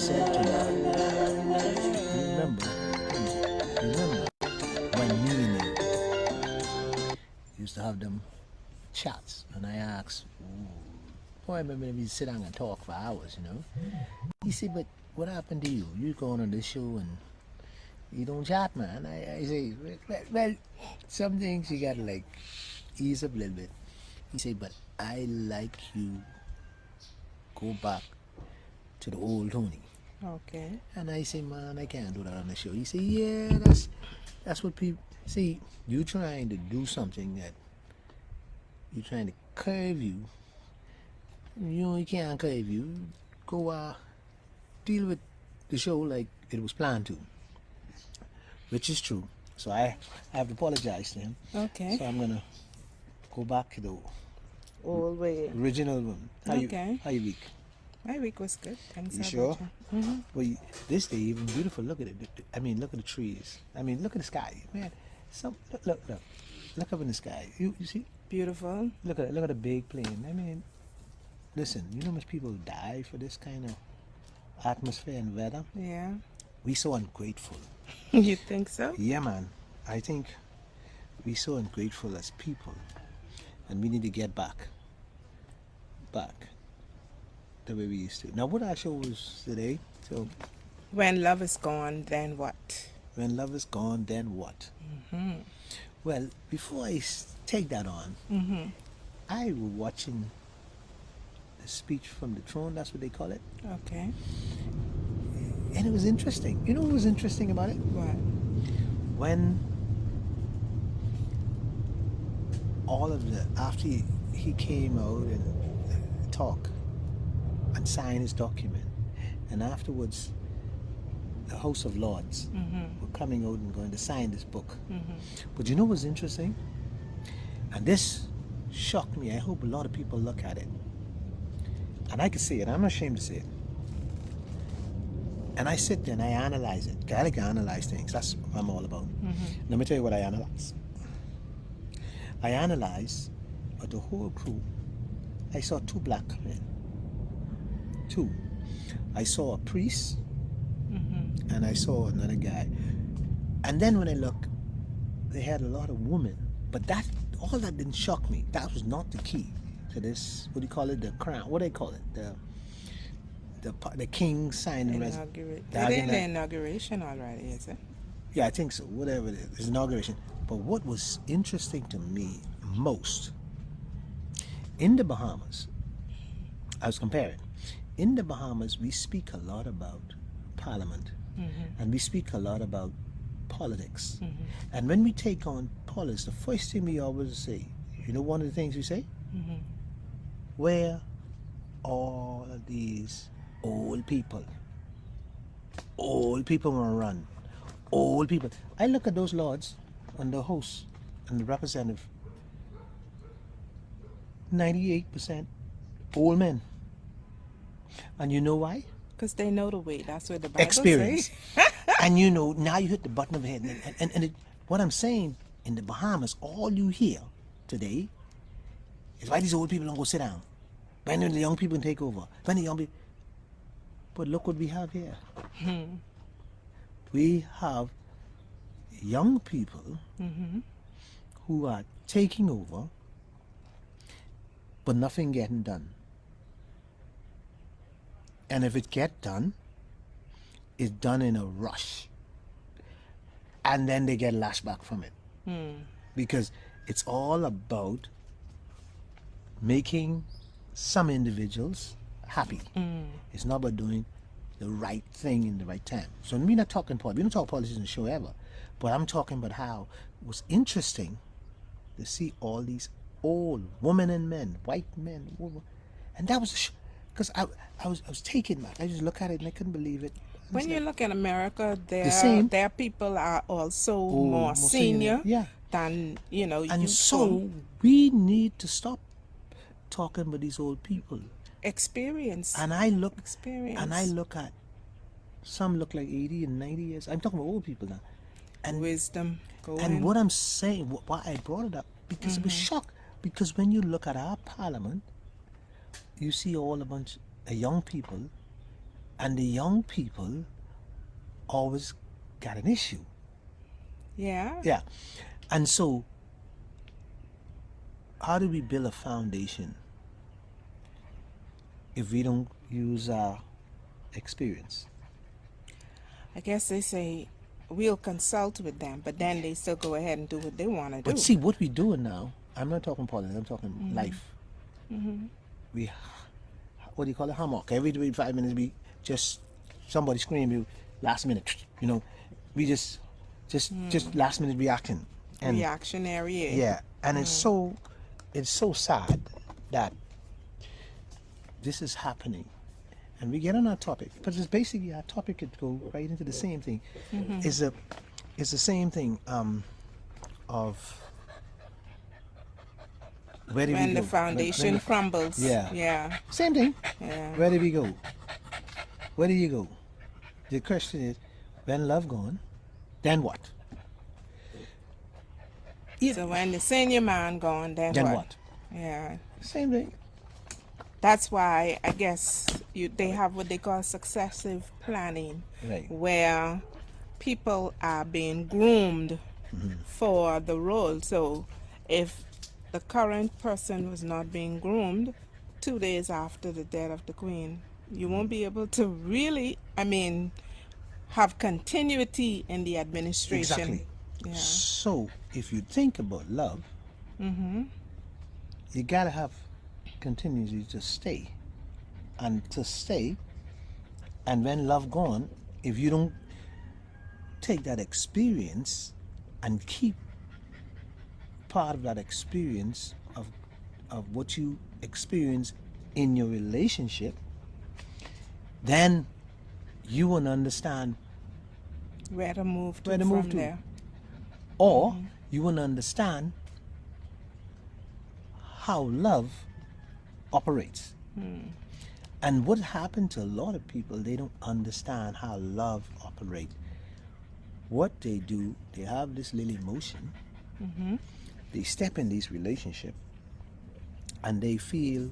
said to me, you remember when me and you used to have them chats, and I asked, boy, I remember we sit down and talk for hours, you know. He said, but what happened to you? You going on this show and you don't chat, man. I say, well, some things you gotta like ease up a little bit. He said, but I like you go back to the old Tony. Okay. And I say, man, I can't do that on the show. He said, yeah, that's what people see. You trying to do something that you trying to curve you. You can't curve you. Go deal with the show like it was planned to, which is true. So I have to apologize to him. Okay. So I'm gonna go back to the All way. original one. How you week? My week was good. Thanks. You How sure? about you? Mm-hmm. Well, this day even beautiful. Look at it. I mean, look at the trees. I mean, look at the sky, man. Look up in the sky. You see? Beautiful. Look at it. Look at the big plane. I mean, listen. You know how much people die for this kind of atmosphere and weather? Yeah. We so ungrateful. You think so? Yeah, man. I think we so ungrateful as people, and we need to get back the way we used to. Now, what our show was today? So, When love is gone, then what? when love is gone, then what? Mm-hmm. Well, before I take that on, Mm-hmm. I was watching the speech from the throne. That's what they call it, Okay. and it was interesting. You know what was interesting about it? What? When all of the after he came out and talked and signed his document, and afterwards the House of Lords were coming out and going to sign this book. But you know what's interesting? And this shocked me. I hope a lot of people look at it. And I can see it. I'm not ashamed to say it. And I sit there and I analyze it. I like to analyze things. That's what I'm all about. Let me tell you what I analyze. I analyze the whole crew. I saw two black men. Two. I saw a priest and I saw another guy. And then when I look, they had a lot of women. But all that didn't shock me. That was not the key to this. What do you call it? The crown. What do they call it? The king signing. The inauguration already, is it? Yeah, I think so. Whatever it is, it's inauguration. But what was interesting to me most in the Bahamas, I was comparing. In the Bahamas, we speak a lot about Parliament, and we speak a lot about politics. And when we take on politics, the first thing we always say, you know, one of the things we say, where all of these old people want to run, old people. I look at those lords and the hosts and the representative, 98% old men. And you know why? Because they know the way. That's what the Bible Experience. says. And you know, now you hit the button of the head. What I'm saying, in the Bahamas, all you hear today is why these old people don't go sit down. When the young people can take over. When the young people... But look what we have here. We have young people who are taking over, but nothing getting done. And if it get done, it's done in a rush. And then they get lashed back from it. Because it's all about making some individuals happy. It's not about doing the right thing in the right time. So we're not talking politics. We don't talk politics in the show ever. But I'm talking about how it was interesting to see all these old women and men, white men, women. And that was because I was taken back. I just look at it and I couldn't believe it. When you look in America, their people are also more senior than, you know. And so we need to stop talking about these old people. Experience. And I look at some look like 80 and 90 years. I'm talking about old people now. And wisdom. And what I'm saying, why I brought it up, because it was shock. Because when you look at our parliament, you see all a bunch of young people, And the young people always got an issue. Yeah. Yeah. And so, how do we build a foundation if we don't use our experience? I guess they say we'll consult with them, but then they still go ahead and do what they want to do. But see, what we're doing now, I'm not talking politics, I'm talking life. We, what do you call it? Hammock. Every 5 minutes, we just, somebody scream you, last minute, you know, we just last minute reaction. And reactionary. yeah, and it's so sad that this is happening. And we get on our topic, but it's basically our topic could go right into the same thing. It's the same thing of where did we go? When the foundation crumbles. Yeah. Same thing. Yeah. Where did we go? Where do you go? The question is, when love gone, then what? So when the senior man gone, then what? Yeah. Same thing. That's why I guess they have what they call successive planning, Right. where people are being groomed for the role. So if the current person was not being groomed 2 days after the death of the queen, you won't be able to really, have continuity in the administration. Exactly. Yeah. So if you think about love, you gotta have continuity to stay. And to stay, and when love gone, if you don't take that experience and keep part of that experience of what you experience in your relationship, then you won't understand where to move to from from there. Or you won't understand how love operates. And what happened to a lot of people, they don't understand how love operates. What they do, they have this little emotion, they step in this relationship, and they feel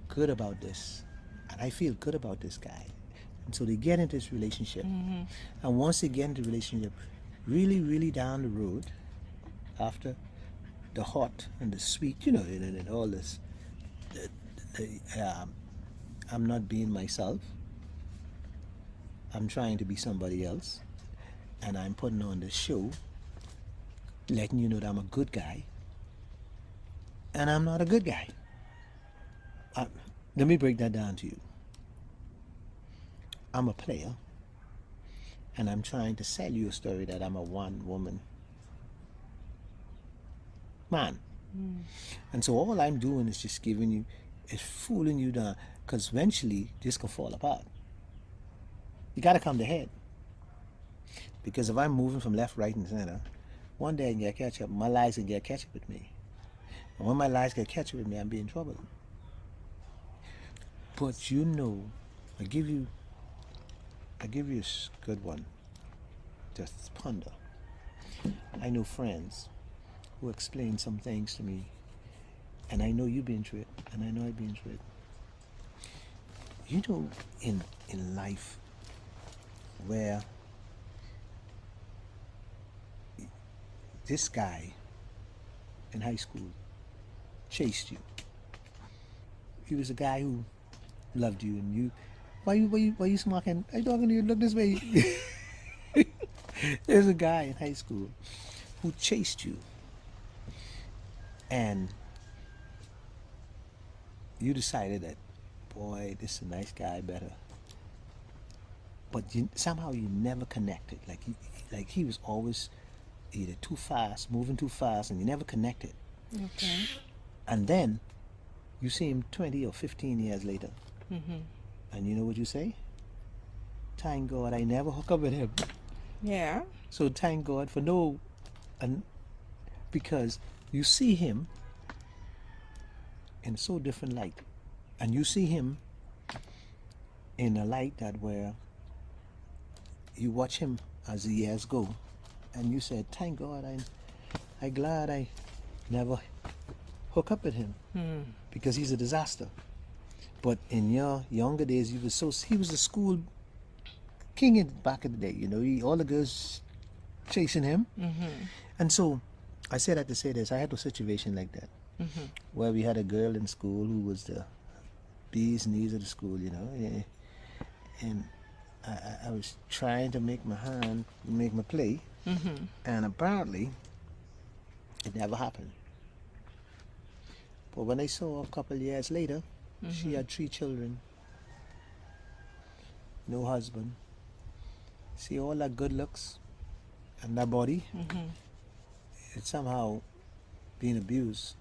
good about this. And I feel good about this guy. And so they get into this relationship. And once they get into the relationship, really, really down the road, after the hot and the sweet, and all this, I'm not being myself. I'm trying to be somebody else. And I'm putting on this show, letting you know that I'm a good guy. And I'm not a good guy. Let me break that down to you. I'm a player, and I'm trying to sell you a story that I'm a one-woman man. And so all I'm doing is just is fooling you down, because eventually this can fall apart. You got to come to head. Because if I'm moving from left, right, and center, one day I can get catch up. My lies can get catch up with me. And when my lies get catch up with me, I'm be in trouble. But I give you a good one. Just ponder. I know friends who explain some things to me, and I know you've been through it, and I know I've been through it. In life, where this guy in high school chased you. He was a guy who loved you, and you. Why you smoking? I talking to you. Look this way. There's a guy in high school who chased you, and you decided that, boy, this is a nice guy, better. But somehow you never connected. Like he was always either too fast, moving too fast, and you never connected. Okay. And then you see him 20 or 15 years later. And you know what you say? Thank God I never hook up with him. Yeah. So thank God for because you see him in so different light. And you see him in a light that where you watch him as the years go, and you said, thank God I'm glad I never hook up with him, because he's a disaster. But in your younger days, he was the school king back in the day. All the girls chasing him. And so I say that to say this. I had a situation like that where we had a girl in school who was the bee's knees of the school, and I was trying to make my play, and apparently it never happened. But when I saw her a couple of years later, she had 3 children, no husband. See all that good looks and that body, it's somehow being abused.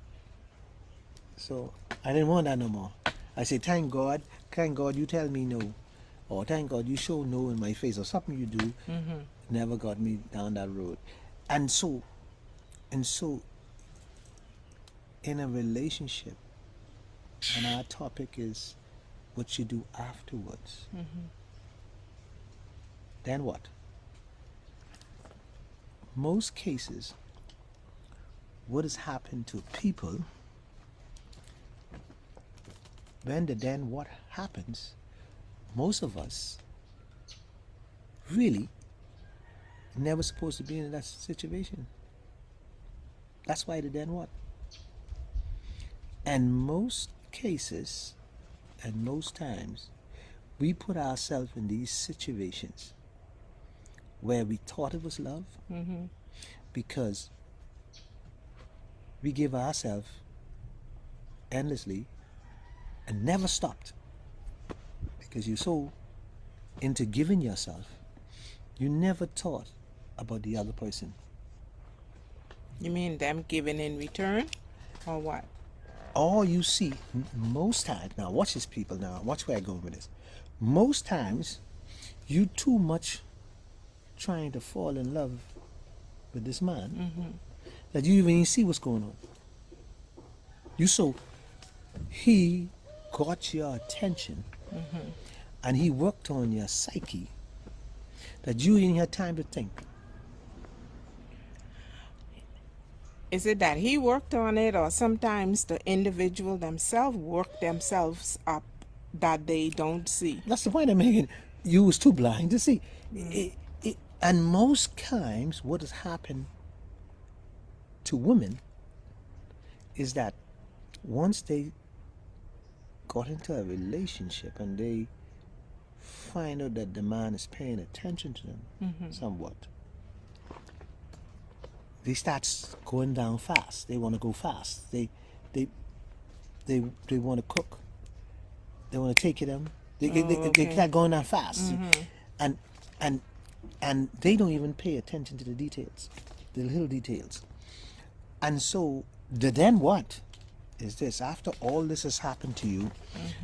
So I didn't want that no more. I say, thank God you tell me no. Or thank God you show no in my face, or something you do never got me down that road. And so in a relationship, and our topic is what you do afterwards. Then what? Most cases, what has happened to people when the then what happens, most of us really never supposed to be in that situation. That's why the then what. And most cases and most times we put ourselves in these situations where we thought it was love because we give ourselves endlessly and never stopped, because you're so into giving yourself, you never thought about the other person. You mean them giving in return, or what? All you see most times, now watch this, people, now watch where I go with this. Most times you too much trying to fall in love with this man that you even see what's going on. He got your attention and he worked on your psyche that you didn't have time to think. Is it that he worked on it, or sometimes the individual themselves work themselves up that they don't see? That's the point I'm making. You was too blind to see. And most times what has happened to women is that once they got into a relationship and they find out that the man is paying attention to them somewhat, they start going down fast. They want to go fast. They want to cook. They want to take it them. They start going down fast, and they don't even pay attention to the details, the little details. And so the then what is this? After all this has happened to you,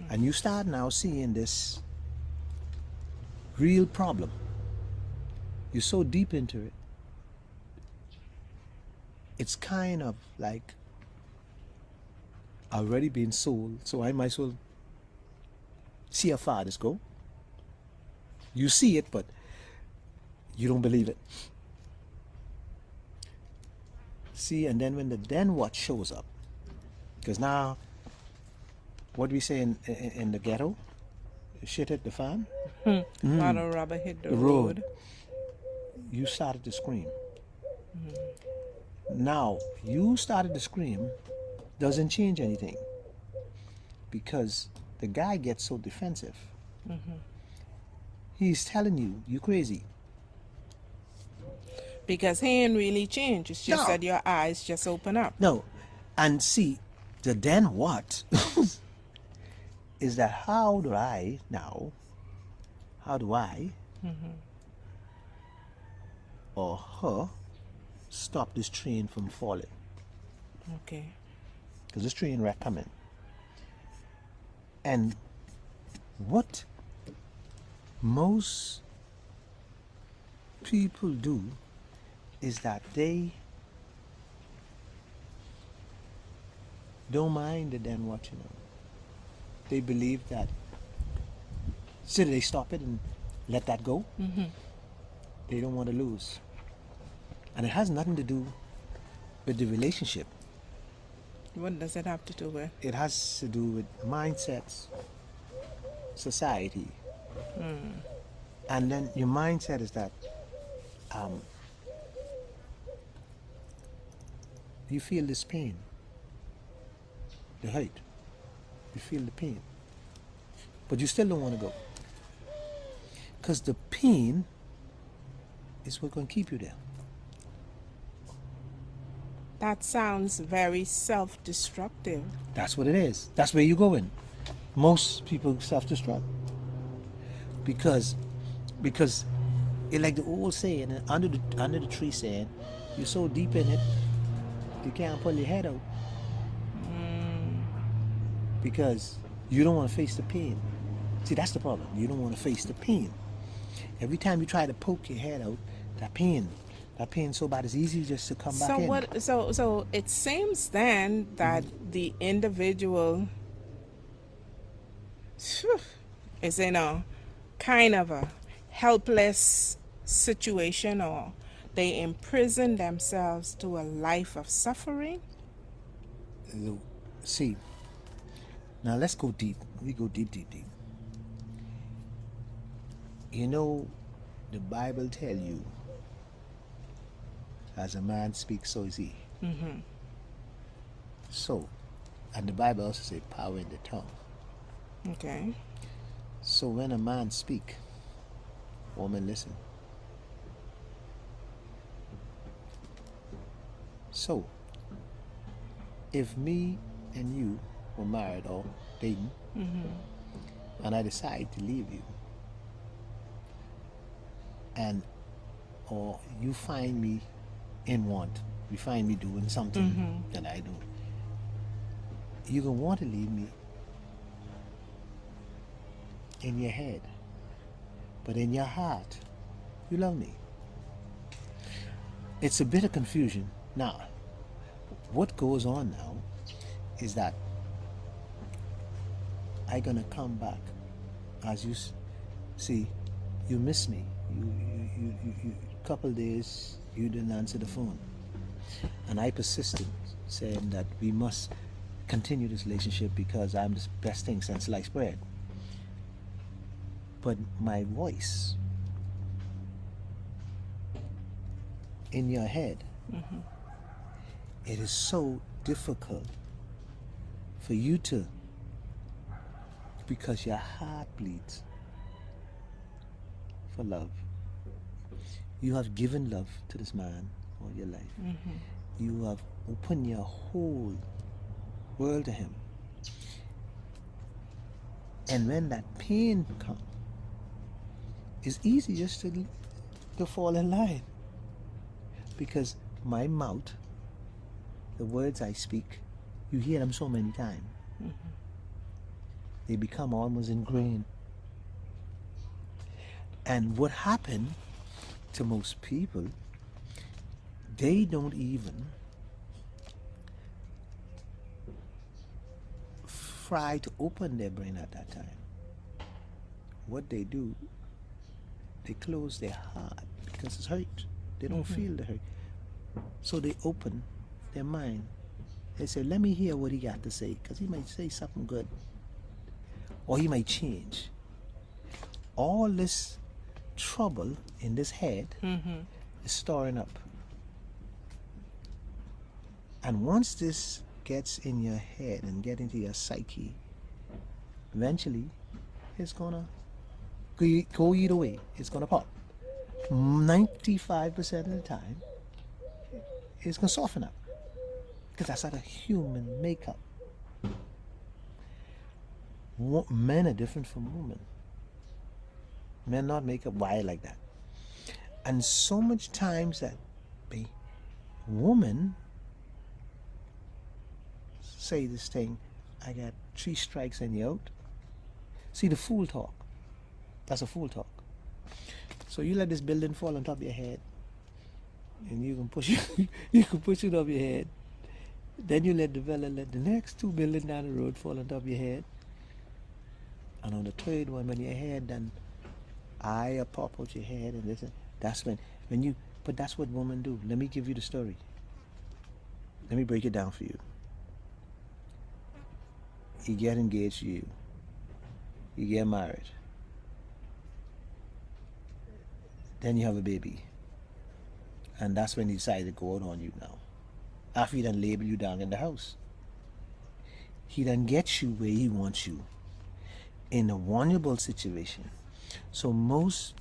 and you start now seeing this real problem, you're so deep into it. It's kind of like already been sold, so I might as well see how far this go. You see it, but you don't believe it. See, and then when the then what shows up, because now, what do we say in the ghetto? Shit hit the fan. A lot of rubber hit the road. You started to scream. Now, you started to scream doesn't change anything, because the guy gets so defensive. He's telling you crazy. Because he ain't really changed. It's just No. that your eyes just open up. No. And see, the then what is that how do I or her stop this train from falling? Okay. Because this train wreck coming. And what most people do is that they don't mind the then what, They believe that, so they stop it and let that go. They don't want to lose. And it has nothing to do with the relationship. What does it have to do with? It has to do with mindsets. society, and then your mindset is that um, you feel this pain, the hurt, you feel the pain, but you still don't want to go because the pain is what's going to keep you there. That sounds very self-destructive. That's what it is. That's where you go in. Most people self-destruct because it like the old saying under the tree saying, you're so deep in it you can't pull your head out because you don't want to face the pain. See, that's the problem. You don't want to face the pain. Every time you try to poke your head out, that pain so bad, it's easy just to come back So in. what? So it seems then that the individual is in a kind of a helpless situation, or they imprison themselves to a life of suffering. See, now let's go deep. We go deep. You know, the Bible tell you, as a man speaks, so is he. So, and the Bible also say power in the tongue. Okay. So when a man speak, woman listen. So, if me and you were married or dating, and I decide to leave you, and or you find me in want, you find me doing something that I do, you're gonna want to leave me in your head, but in your heart, you love me. It's a bit of confusion. Now, what goes on now is that I'm gonna come back, as you see, you miss me. You couple days you didn't answer the phone, and I persisted, saying that we must continue this relationship because I'm the best thing since sliced bread. But my voice in your head, it is so difficult for you to, because your heart bleeds for love. You have given love to this man all your life. You have opened your whole world to him. And when that pain comes, it's easy just to fall in line. Because my mouth, the words I speak, you hear them so many times. They become almost ingrained. And what happened to most people, they don't even try to open their brain at that time. What they do, they close their heart because it's hurt. They don't feel the hurt. So they open their mind. They say, let me hear what he got to say, because he might say something good. Or he might change. All this trouble in this head is storing up. And once this gets in your head and get into your psyche, eventually it's gonna go either way. It's gonna pop. 95% of the time, it's gonna soften up. Because that's not a human makeup. Men are different from women. Men not make up wired like that. And so much times that the woman say this thing, I got 3 strikes and you out. See, the fool talk. That's a fool talk. So you let this building fall on top of your head, and you can push it, you can push it off your head. Then you let the next 2 buildings down the road fall on top of your head. And on the 3rd one, when your head done, eye pop out your head, and this, that's when you, but that's what women do. Let me give you the story. Let me break it down for you. You get engaged to you. You get married. Then you have a baby. And that's when he decided to go out on you now. After he done label you down in the house. He done gets you where he wants you. In a vulnerable situation. So most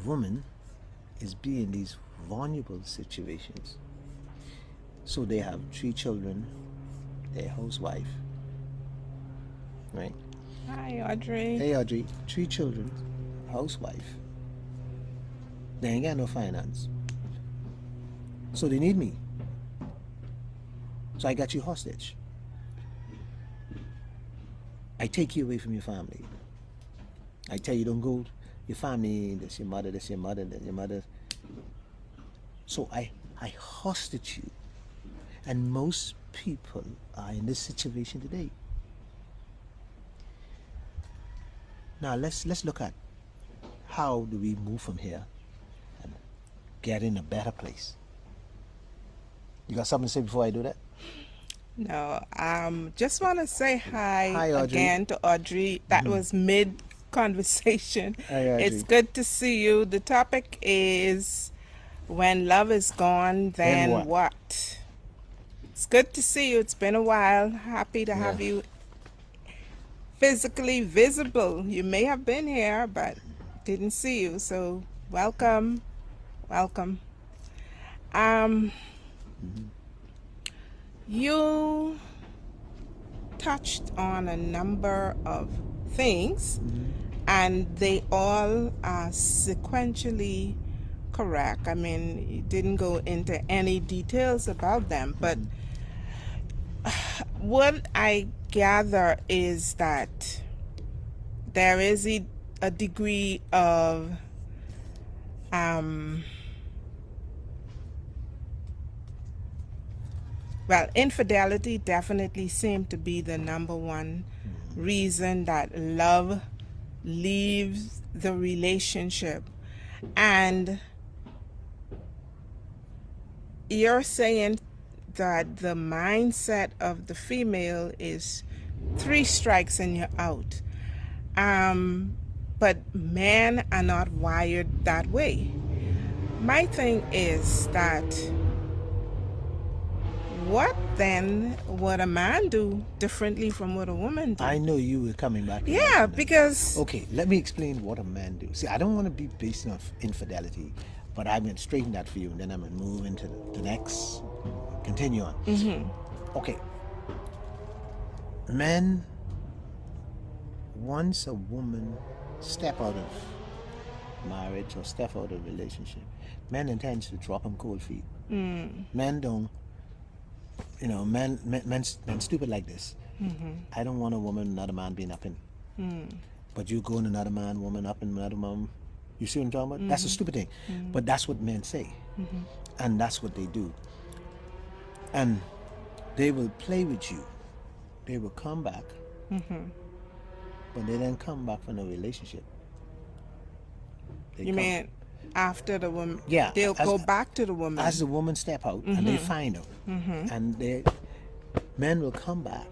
women is be in these vulnerable situations. So they have 3 children, they're housewife, right? Hi, Audrey. Hey Audrey, 3 children, housewife. They ain't got no finance. So they need me. So I got you hostage. I take you away from your family. I tell you don't go, your family, that's your mother, that's your mother, that's your mother. So I hostage you. And most people are in this situation today. Now let's look at how do we move from here and get in a better place. You got something to say before I do that? No, just want to say hi, Hi, Audrey. again to Audrey. That was mid conversation. Hi, Audrey. It's good to see you. The topic is when love is gone, then what? It's good to see you. It's been a while. Happy to have you physically visible. You may have been here, but didn't see you. So welcome, welcome. You touched on a number of things, and they all are sequentially correct. I mean, you didn't go into any details about them, but what I gather is that there is a degree of well, infidelity definitely seemed to be the number one reason that love leaves the relationship. And you're saying that the mindset of the female is 3 strikes and you're out. But men are not wired that way. My thing is that what then would a man do differently from what a woman do? I know you were coming back. to Yeah, that. because Okay, let me explain what a man do. See, I don't want to be based on infidelity, but I'm going to straighten that for you, and then I'm going to move into the next. Continue on. Okay. Men, once a woman step out of marriage or step out of relationship, men intend to drop them cold feet. Men don't. Men stupid like this. I don't want a woman, another man being up in. But you go in another man, woman up in another man. You see what I'm talking about? That's a stupid thing. But that's what men say. And that's what they do. And they will play with you. They will come back. But they didn't come back for no relationship. you mean after the woman, Yeah, they'll go back to the woman. As the woman step out and they find her, and the men will come back,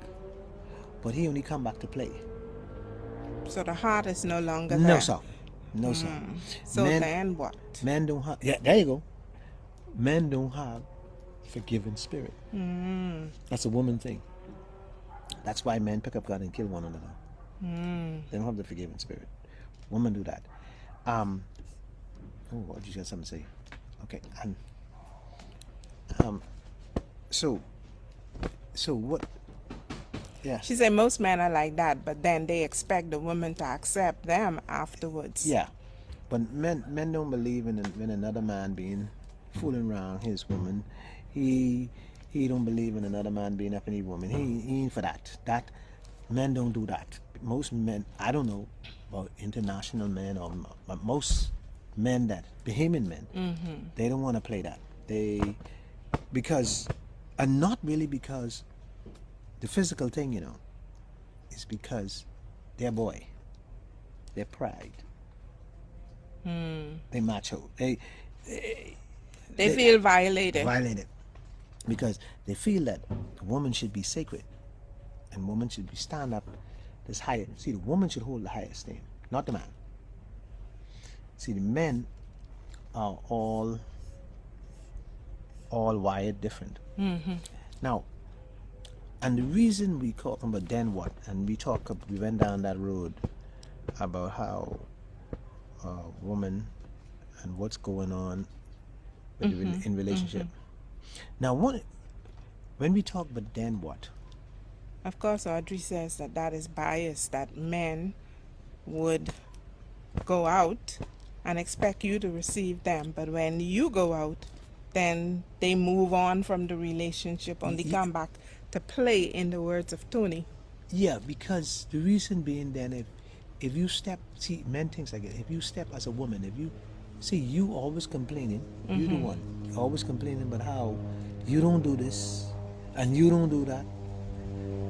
but he only come back to play. So the heart is no longer there. No, sir. No, sir. So then what? Men don't have. Yeah, there you go. Men don't have forgiving spirit. That's a woman thing. That's why men pick up gun and kill one another. They don't have the forgiving spirit. Women do that. Oh, what did you got something to say? Okay, so what? Yeah. She said most men are like that, but then they expect the woman to accept them afterwards. Yeah, but men don't believe in another man being fooling around his woman. He don't believe in another man being up in his woman. He ain't for that. That men don't do that. Most men, I don't know about international men or most men that Bahamian men, they don't want to play that. And not really because the physical thing, is because they're boy, their pride, they macho, they feel violated. Because they feel that a woman should be sacred and woman should be stand up there's higher. See, the woman should hold the highest esteem, not the man. See, the men are all wired different. Now, and the reason we talk about then what, and we went down that road about how woman and what's going on with in relationship. Now, when we talk about then what, Of course, Audrey says that that is bias, that men would go out and expect you to receive them, but when you go out, then they move on from the relationship, only come back to play, in the words of Tony. yeah, because the reason being then if you step, see, men things like it, if you step as a woman, if you see, you always complaining, you the one always complaining about how you don't do this and you don't do that.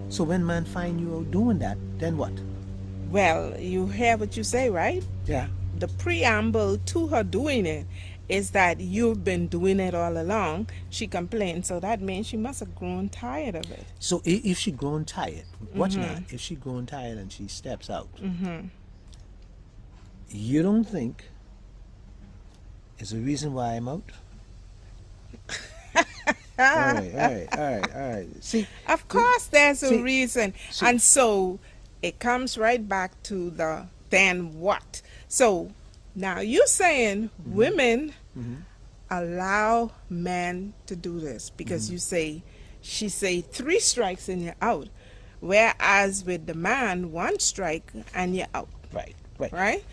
So when man find you out doing that, then what? Well, you hear what you say, right? Yeah. The preamble to her doing it is that you've been doing it all along. She complained, so that means she must have grown tired of it. So if she grown tired, watch now, if she grown tired and she steps out, you don't think it's a reason why I'm out? all right. See, Of course, there's a see- reason. see- And so it comes right back to the then what. So now you're saying women allow men to do this because she say 3 strikes and you're out. Whereas with the man, 1 strike and you're out. right. Right?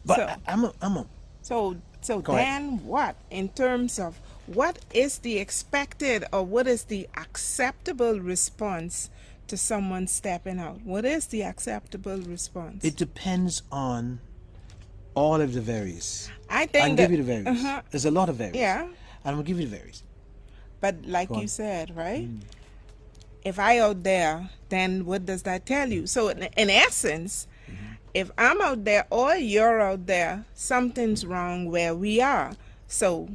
But So- I'm a So Go ahead. then what, in terms of what is the expected or what is the acceptable response to someone stepping out? What is the acceptable response? it depends on all of the varies. I think I can that, give you the varies. There's a lot of varies. Yeah. And I'm gonna give you the varies. But like Go you on. said, right? If I out there, then what does that tell you? So in essence, if I'm out there or you're out there, something's wrong where we are. So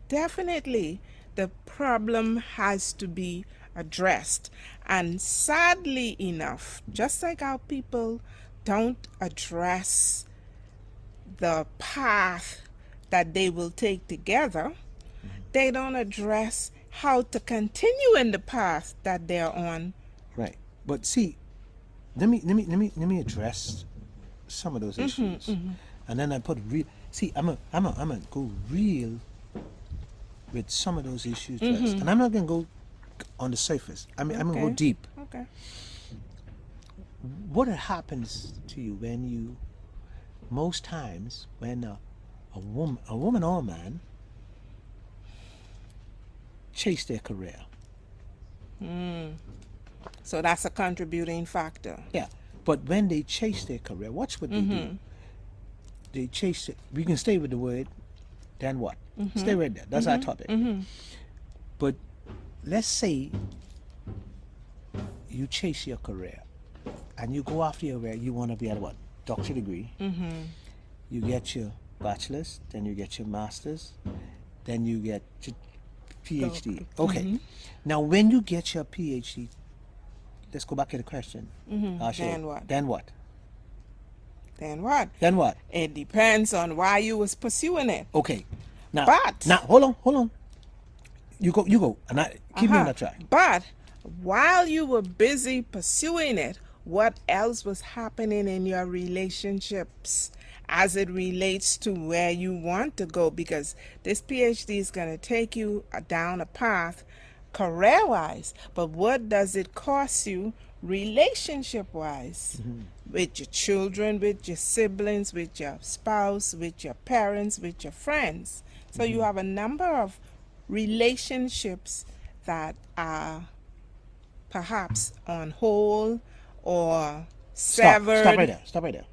definitely the problem has to be addressed. And sadly enough, just like our people don't address the path that they will take together, they don't address how to continue in the path that they're on. Right. But see, let me address some of those issues, and then I put real. See, I'm a go real with some of those issues first, and I'm not gonna go on the surface. I'm gonna go Okay. deep. Okay. What happens to you when you, most times when a woman or a man chase their career? So that's a contributing factor. Yeah, but when they chase their career, watch what they do. They chase it. We can stay with the word, then what? Stay right there. That's our topic. But let's say you chase your career and you go after your career, you want to be at what? Doctorate degree. You get your bachelor's, then you get your master's, then you get your PhD. Okay. Now, when you get your PhD, let's go back to the question. Then what? Then what? Then what? Then what? It depends on why you was pursuing it. Okay. Now, But- now hold on. You go, and I keep me on that track. But while you were busy pursuing it, what else was happening in your relationships as it relates to where you want to go? Because this PhD is going to take you down a path career-wise, but what does it cost you relationship-wise? With your children, with your siblings, with your spouse, with your parents, with your friends. So you have a number of relationships that are perhaps on hold or severed. Stop right there.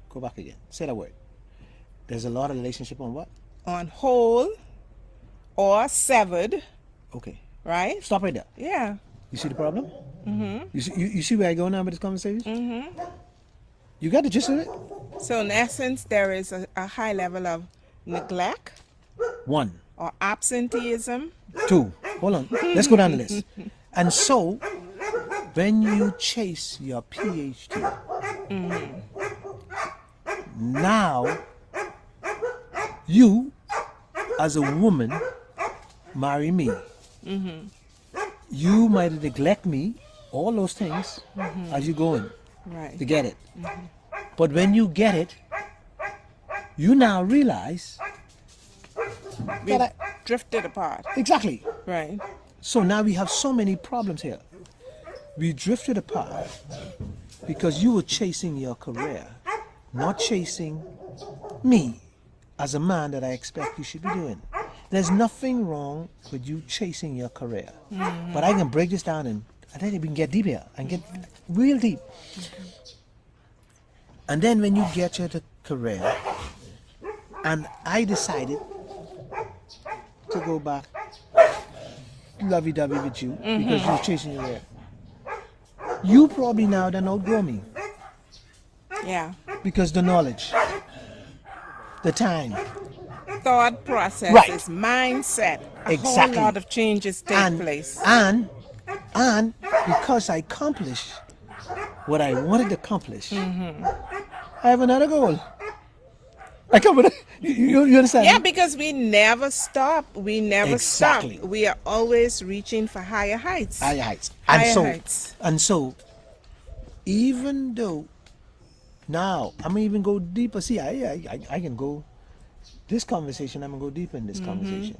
Go back again. Say that word. There's a lot of relationship on what? On hold or severed, Okay. right? Stop right there. Yeah. You see the problem? You see where I go now with this conversation? You got the gist of it? So in essence, there is a high level of neglect 1, or absenteeism. 2. Hold on. Let's go down the list. And so, when you chase your PhD, now you, as a woman, marry me. You might neglect me, all those things, as you go in Right. to get it. But when you get it, you now realize We that drifted apart. exactly. Right. So now we have so many problems here. We drifted apart because you were chasing your career, not chasing me as a man that I expect you should be doing. There's nothing wrong with you chasing your career. But I can break this down and I think we can get deep here and get real deep. And then when you get your career, and I decided to go back lovey-dovey with you because you're chasing your career. You probably now then outgrow me Yeah. because the knowledge, the time, Thought processes, Right. mindset, a Exactly. whole lot of changes take and place. and because I accomplished what I wanted to accomplish, I have another goal. I come with you understand? Yeah, because we never stop. We never Exactly. stop. We are always reaching for higher heights. Higher heights. Higher heights. And so, even though now I'm gonna even go deeper. See, I can go this conversation. I'm gonna go deeper in this conversation.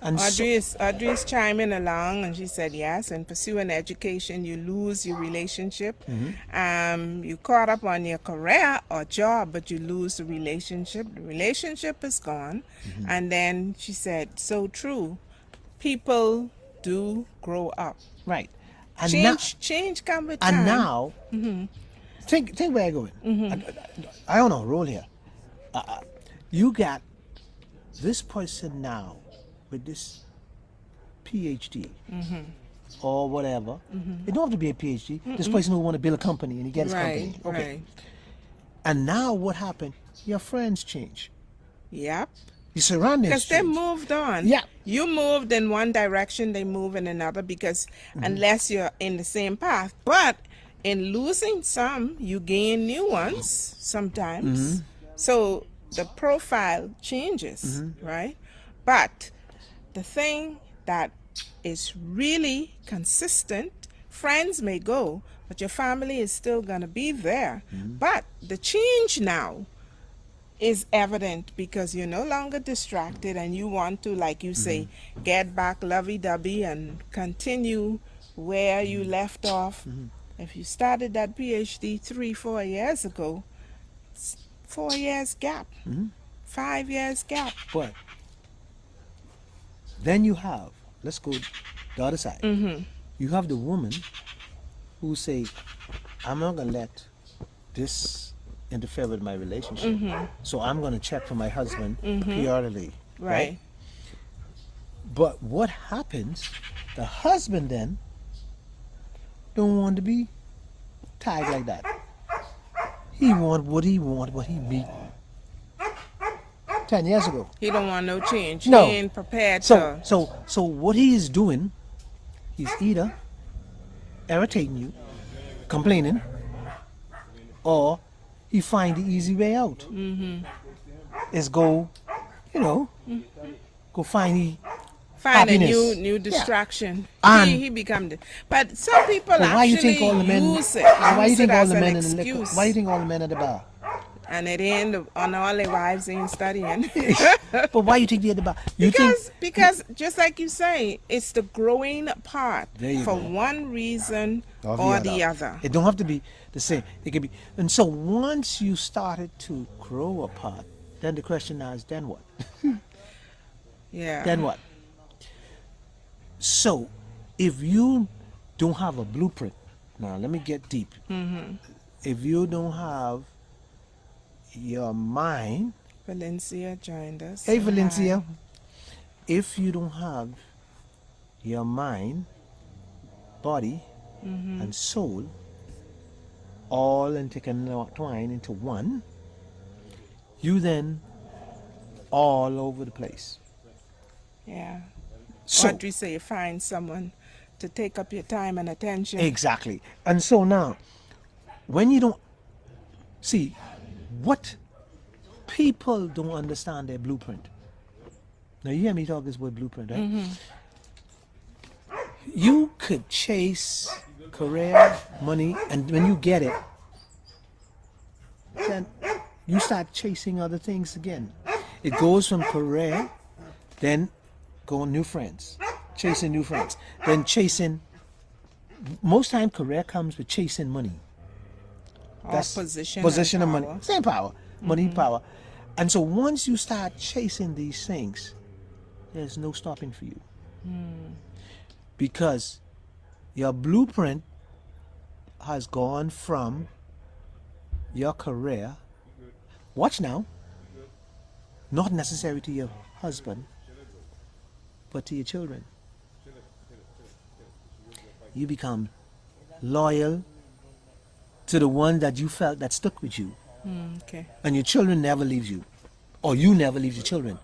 And so, Audrey's chiming along, and she said, yes, in pursuing education, you lose your relationship. You caught up on your career or job, but you lose the relationship. The relationship is gone. And then she said, so true, people do grow up. right, and Change come with time. and now, think where I'm going. I don't know, roll here. You got this person now with this PhD or whatever. It don't have to be a PhD. This person who want to build a company and he gets a Right, company. Okay. right. And now what happened? Your friends change. Yep. Your surroundings Because they change. moved on. Yeah. You moved in one direction, they move in another because unless you're in the same path. But in losing some, you gain new ones sometimes. So the profile changes, right? But the thing that is really consistent, friends may go, but your family is still going to be there. But the change now is evident because you're no longer distracted and you want to, like you say, get back lovey-dovey and continue where you left off. If you started that PhD 3-4 years ago, it's 4 years gap, 5 years gap. But then you have, let's go the other side. You have the woman who say, I'm not going to let this interfere with my relationship. So I'm going to check for my husband periodically. Right. But what happens, the husband then don't want to be tied like that. He want what he beat 10 years ago. He don't want no change. No. He ain't prepared So to. so what he is doing, he's either irritating you, complaining, or he find the easy way out. Is go, go find the Find a happiness. new distraction. And- He become the. But some people But why you actually think all the men? use it. Why you use think it all as the an men in the liquor? excuse. Why you think all the men at the bar? And it ain't on all their wives ain't studying. But why you think they at the bar? You think because just like you say, it's the growing apart There you for go. one reason or the other. It don't have to be the same. It can be. And so once you started to grow apart, then the question now is, then what? Yeah. Then what? So, if you don't have a blueprint, now let me get deep. If you don't have your mind, Valencia joined us. hey Valencia, if you don't have your mind, body, and soul all intertwined into one, you then all over the place. Yeah. So, Audrey say you find someone to take up your time and attention. Exactly. And so now, when you don't see what people don't understand their blueprint. Now you hear me talk this word blueprint, right? You could chase career, money, and when you get it, then you start chasing other things again. It goes from career, then go on new friends, chasing new friends, then chasing. Most time, career comes with chasing money. Or position Position and and money, power. same power, money, power, and so once you start chasing these things, there's no stopping for you, because your blueprint has gone from your career. Watch now, not necessary to your husband, but to your children. You become loyal to the one that you felt that stuck with you, Okay. and your children never leaves you, or you never leave your children.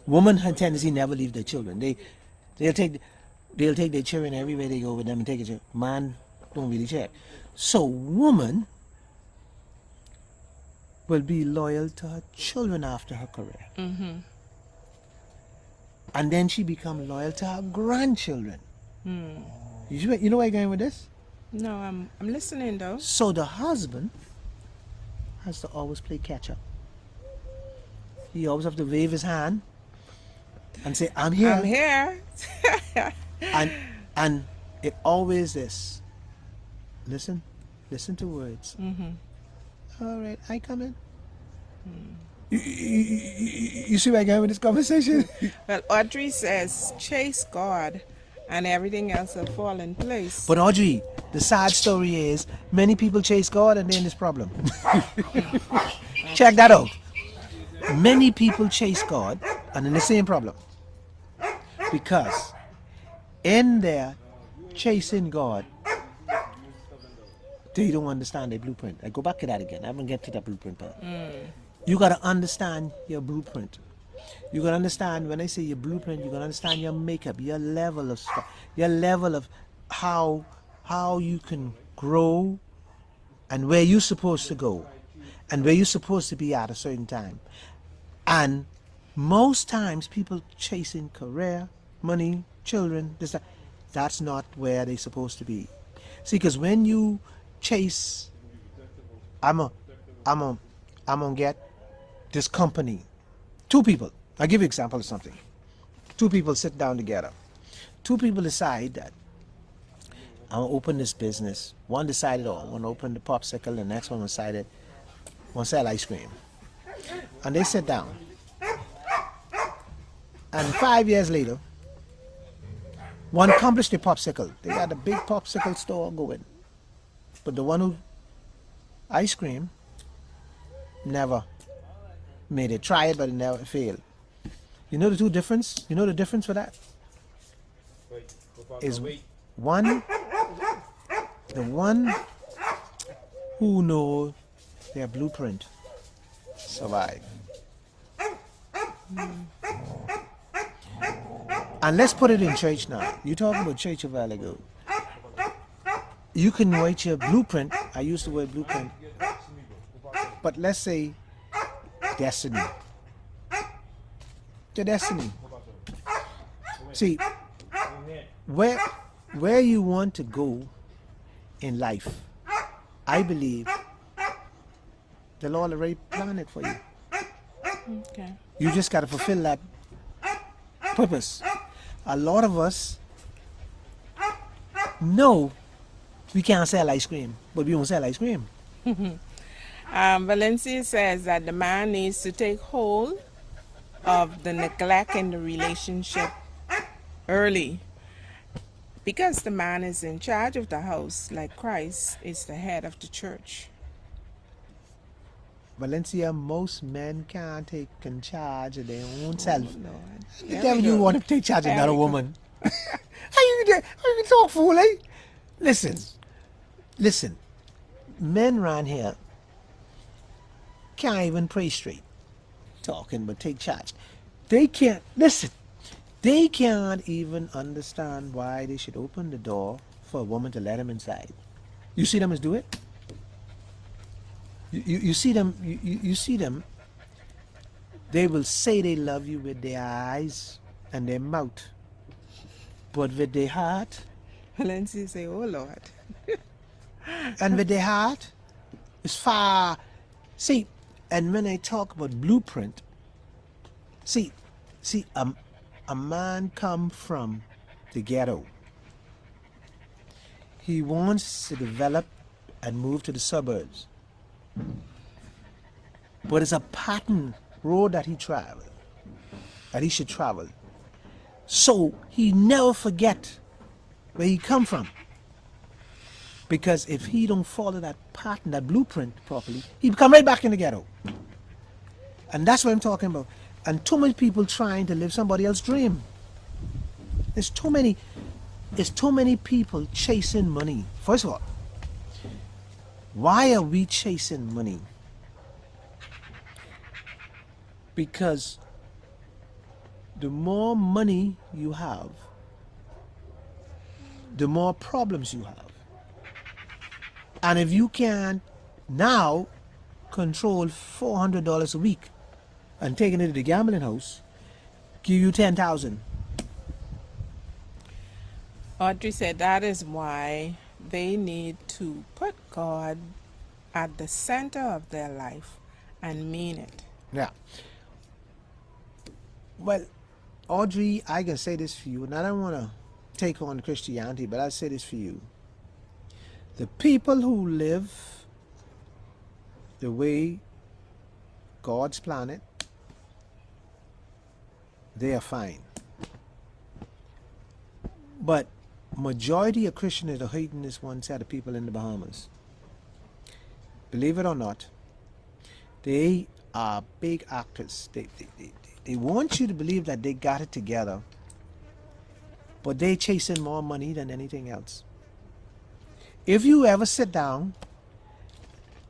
Women have tendency never leave their children. They'll take their children everywhere they go with them and take it. Man don't really care. So woman will be loyal to her children after her career. And then she become loyal to her grandchildren. You know where I'm going with this? No, I'm listening though. So the husband has to always play catch up. He always have to wave his hand and say, I'm here. I'm here. And it always is. Listen to words. All right, I come in. You see where I'm going with this conversation? Well, Audrey says, chase God and everything else will fall in place. But Audrey, the sad story is many people chase God and they're in this problem. Check that out. Many people chase God and in the same problem. Because in their chasing God, they don't understand their blueprint. I go back to that again. I haven't get to that blueprint part. You got to understand your blueprint. You got to understand, when I say your blueprint, you got to understand your makeup, your level of stuff, your level of how you can grow and where you're supposed to go and where you're supposed to be at a certain time. And most times people chasing career, money, children, this, that, that's not where they're supposed to be. See, because when you chase, I'm gonna get this company. Two people, I'll give you an example of something. Two people sit down together. Two people decide that I'm gonna open this business. One decided, oh, I want to open the popsicle. The next one decided, I want to sell ice cream. And they sit down. And 5 years later, one accomplished the popsicle. They got a big popsicle store going. But the one who ice cream never made it. Try it, but it never failed. You know the two difference? You know the difference for that? Is one, the one who know their blueprint survive. And let's put it in church now. You talking about church a while ago. You can write your blueprint. I use the word blueprint. But let's say destiny. Your destiny. See, where you want to go in life, I believe the Lord already planned it for you. Okay. You just got to fulfill that purpose. A lot of us know we can't sell ice cream, but we won't sell ice cream. Valencia says that the man needs to take hold of the neglect in the relationship early, because the man is in charge of the house, like Christ is the head of the church. Valencia, most men can't take charge of their own self. Lord. The There devil we you go. want to take charge of There another we go. woman. How you talk, fool, eh? Listen. Men around here can't even pray straight. Talking, but take charge. They can't, listen. They can't even understand why they should open the door for a woman to let them inside. You see them as do it? You see them, you see them, they will say they love you with their eyes and their mouth, but with their heart, Valencia say, oh Lord. and with their heart, it's far. See, and when I talk about blueprint, see, a man come from the ghetto. He wants to develop and move to the suburbs. But it's a pattern road that he travel, that he should travel. So he never forget where he come from. Because if he don't follow that pattern, that blueprint properly, he come right back in the ghetto. And that's what I'm talking about. And too many people trying to live somebody else's dream. There's too many people chasing money. First of all, why are we chasing money? Because the more money you have, the more problems you have. And if you can now control $400 a week and taking it to the gambling house, give you 10,000. Audrey said that is why they need to put God at the center of their life and mean it. Yeah. Well, Audrey, I can say this for you, and I don't want to take on Christianity, but I'll say this for you. The people who live the way God's planned, they are fine. But majority of Christians are hating this one set of people in the Bahamas. Believe it or not, they are big actors. They want you to believe that they got it together, but they chasing more money than anything else. If you ever sit down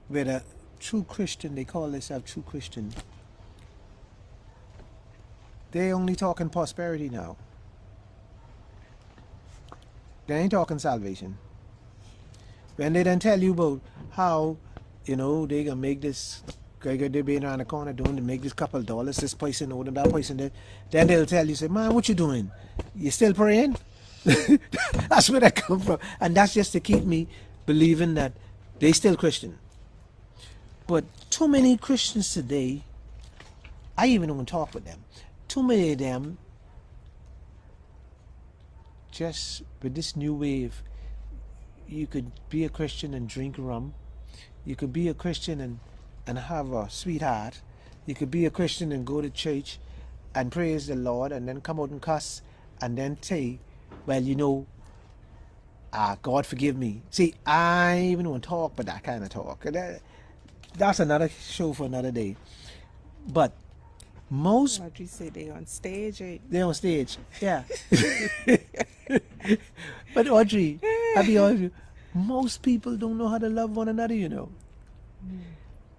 with a true Christian, they call themselves true Christian, they only talking prosperity now. They ain't talking salvation. When they then tell you about how, they gonna make this, they're being around the corner doing to make this couple of dollars, this person or that person there, then they'll tell you, say, man, what you doing? You still praying? That's where that come from. And that's just to keep me believing that they still Christian. But too many Christians today, I even don't talk with them. Too many of them, just with this new wave, you could be a Christian and drink rum. You could be a Christian and have a sweetheart. You could be a Christian and go to church and praise the Lord and then come out and cuss and then say, well, God forgive me. See, I even want to talk, but that kind of talk. That's another show for another day. But most... Audrey say they on stage. They're on stage, yeah. But Audrey, I'll be honest with you, most people don't know how to love one another,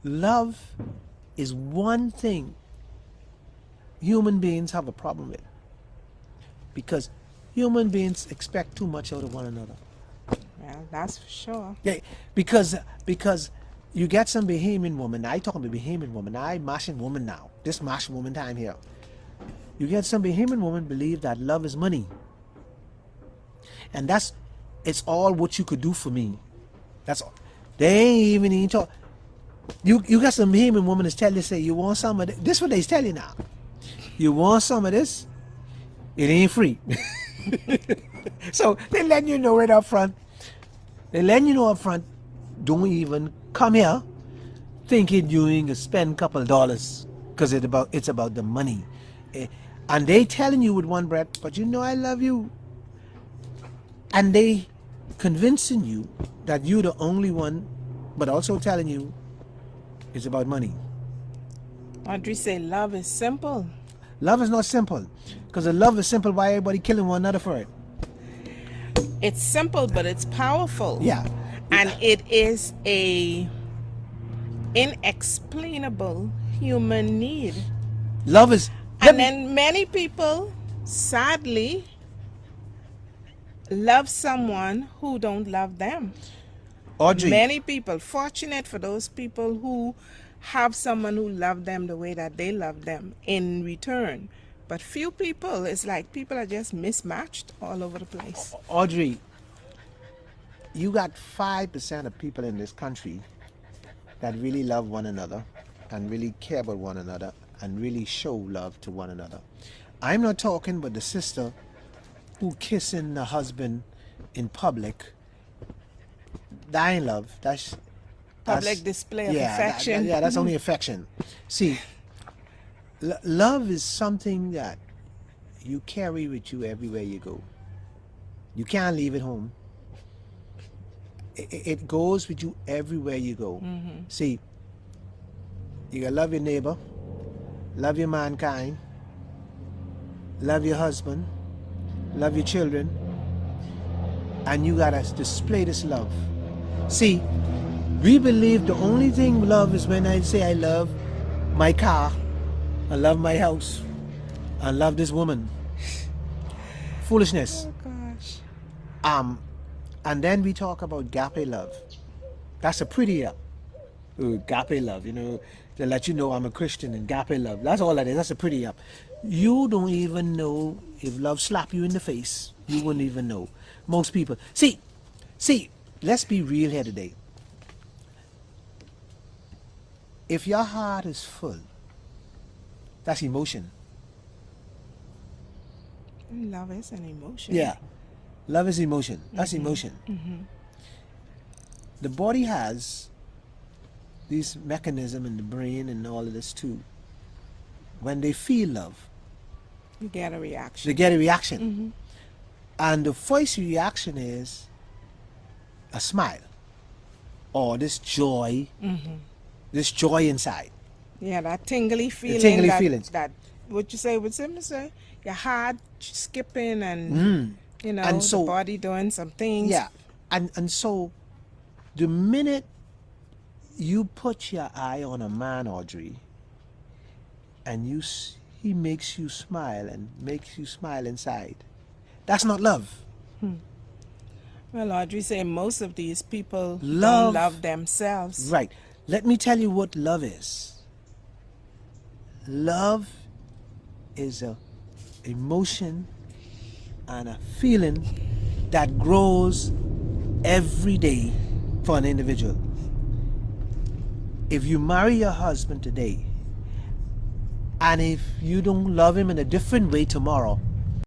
Love is one thing human beings have a problem with. Because human beings expect too much out of one another. Well, that's for sure. Yeah, because you get some Bahamian woman. I talking to Bahamian woman. I mashing woman now. This mash woman time here. You get some Bahamian woman believe that love is money. And it's all what you could do for me. That's all. They ain't even talk. You got some Bahamian woman that's tell you, say, you want some of this? This is what they tell you now. You want some of this? It ain't free. So they letting you know right up front. They letting you know up front, don't even come here thinking you ain't gonna spend a couple of dollars because it's about the money. And they telling you with one breath, but I love you. And they convincing you that you're the only one, but also telling you it's about money. Audrey say love is simple. Love is not simple. Because if love is simple, why everybody killing one another for it? It's simple, but it's powerful. Yeah. And it is a inexplainable human need. Love is... And then many people sadly love someone who don't love them. Audrey, Many people, fortunate for those people who have someone who love them the way that they love them in return. But few people, it's like people are just mismatched all over the place. Audrey, you got 5% of people in this country that really love one another and really care about one another and really show love to one another. I'm not talking about the sister who kissing the husband in public. That ain't love. That's Public display of yeah, affection. yeah, that's only affection. See, love is something that you carry with you everywhere you go. You can't leave it home. It goes with you everywhere you go. See, you gotta love your neighbor, love your mankind, love your husband, love your children, and you gotta display this love. See, we believe the only thing love is when I say I love my car, I love my house, I love this woman. Foolishness. Oh gosh. And then we talk about agape love. That's a pretty agape love, to let you know I'm a Christian and agape love. That's all that is. That's a pretty up. You don't even know if love slap you in the face. You wouldn't even know. Most people. See, let's be real here today. If your heart is full, that's emotion. Love is an emotion. Yeah. Love is emotion. That's emotion. The body has these mechanism in the brain and all of this too. When they feel love, You get a reaction. they get a reaction. And the first reaction is a smile or this joy, this joy inside. Yeah, that tingly feeling. tingly that, feelings. That what you say, what's it say? Your heart skipping and And so- the body doing some things. Yeah. And so the minute you put your eye on a man, Audrey, and he makes you smile and makes you smile inside, that's not love. Well, Audrey say most of these people Love- don't love themselves. Right. Let me tell you what love is. Love is a emotion and a feeling that grows every day for an individual. If you marry your husband today, and if you don't love him in a different way tomorrow,